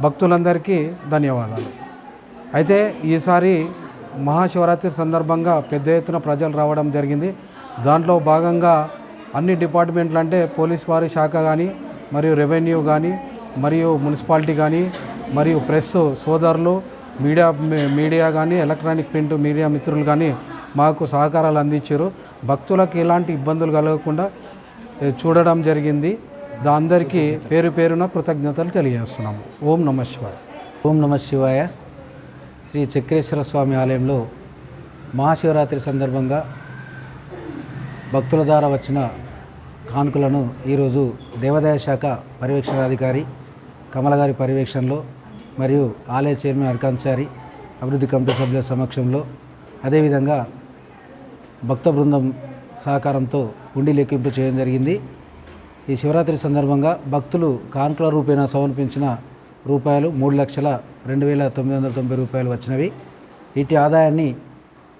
భక్తులందరికీ ధన్యవాదాలు. అయితే ఈసారి మహాశివరాత్రి సందర్భంగా పెద్ద ఎత్తున ప్రజలు రావడం జరిగింది. దాంట్లో భాగంగా అన్ని డిపార్ట్మెంట్లు అంటే పోలీస్ వారి శాఖ కానీ, మరియు రెవెన్యూ కానీ, మరియు మున్సిపాలిటీ కానీ, మరియు ప్రెస్ సోదరులు, మీడియా కానీ, ఎలక్ట్రానిక్ ప్రింట్ మీడియా మిత్రులు కానీ మాకు సహకారాలు అందించారు. భక్తులకు ఎలాంటి ఇబ్బందులు కలగకుండా చూడడం జరిగింది. అందరికీ పేరు పేరున కృతజ్ఞతలు తెలియజేస్తున్నాము. ఓం నమః శివాయ. ఓం నమః శివాయ. శ్రీ చక్రేశ్వర స్వామి ఆలయంలో మహాశివరాత్రి సందర్భంగా భక్తుల ద్వారా వచ్చిన కానుకలను ఈరోజు దేవాదాయ శాఖ పర్యవేక్షణాధికారి కమల గారి పర్యవేక్షణలో మరియు ఆలయ చైర్మన్ అర్కాంచారి అభివృద్ధి కమిటీ సభ్యుల సమక్షంలో, అదేవిధంగా భక్త బృందం సహకారంతో హుండీ లెక్కింపు చేయడం జరిగింది. ఈ శివరాత్రి సందర్భంగా భక్తులు కానుకల రూపేణా సమర్పించిన రూపాయలు 3,02,990 రూపాయలు వచ్చినవి. వీటి ఆదాయాన్ని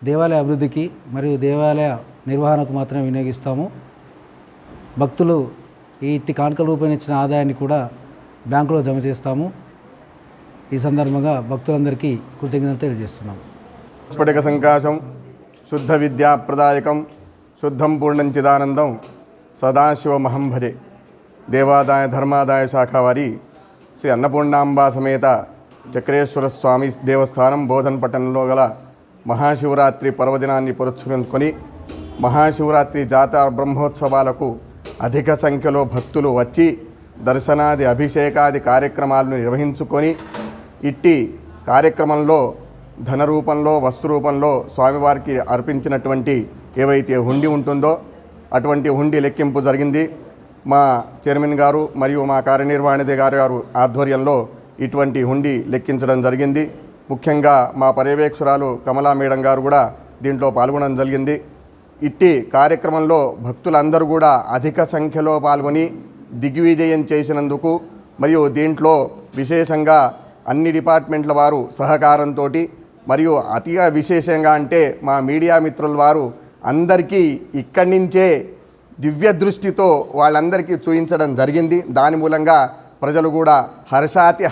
దేవాలయ అభివృద్ధికి మరియు దేవాలయ నిర్వహణకు మాత్రమే వినియోగిస్తాము. భక్తులు ఇట్టి కానుకల రూపేణ ఇచ్చిన ఆదాయాన్ని కూడా బ్యాంకులో జమ చేస్తాము. ఈ సందర్భంగా భక్తులందరికీ కృతజ్ఞతలు తెలియజేస్తున్నాము. స్ఫటిక సంకాశం శుద్ధ విద్యాప్రదాయకం శుద్ధం పూర్ణం చిదానందం సదాశివమహం భజే. దేవాదాయ ధర్మాదాయ శాఖ వారి శ్రీ అన్నపూర్ణాంబా సమేత చక్రేశ్వర స్వామి దేవస్థానం బోధన్ పట్టణంలో గల మహాశివరాత్రి పర్వదినాన్ని పురస్కరించుకొని మహాశివరాత్రి జాతర బ్రహ్మోత్సవాలకు అధిక సంఖ్యలో భక్తులు వచ్చి దర్శనాది అభిషేకాది కార్యక్రమాలను నిర్వహించుకొని ఇట్టి కార్యక్రమంలో ధన రూపంలో వస్తు రూపంలో స్వామివారికి అర్పించినటువంటి ఏవైతే హుండీ ఉంటుందో అటువంటి హుండీ లెక్కింపు జరిగింది. మా చైర్మన్ గారు మరియు మా కార్యనిర్వహణాధికారి గారు ఆధ్వర్యంలో ఇటువంటి హుండీ లెక్కించడం జరిగింది. ముఖ్యంగా మా పర్యవేక్షకురాలు కమలా మేడం గారు కూడా దీంట్లో పాల్గొనడం జరిగింది. ఇట్టి కార్యక్రమంలో భక్తులందరూ కూడా అధిక సంఖ్యలో పాల్గొని దిగ్విజయం చేసినందుకు మరియు దీంట్లో విశేషంగా అన్ని డిపార్ట్మెంట్ల వారు సహకారంతో మరియు అతిగా విశేషంగా అంటే మా మీడియా మిత్రుల వారు అందరికీ ఇక్కడి నుంచే దివ్య దృష్టితో వాళ్ళందరికీ చూపించడం జరిగింది. దాని మూలంగా ప్రజలు కూడా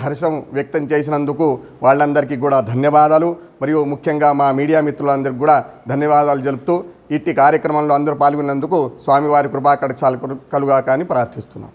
హర్షం వ్యక్తం చేసినందుకు వాళ్ళందరికీ కూడా ధన్యవాదాలు. మరియు ముఖ్యంగా మా మీడియా మిత్రులందరికీ కూడా ధన్యవాదాలు తెలుపుతూ ఇట్టి కార్యక్రమంలో అందరూ పాల్గొన్నందుకు స్వామివారి కృపా కటాక్షాలు కలుగాక అని ప్రార్థిస్తున్నాం.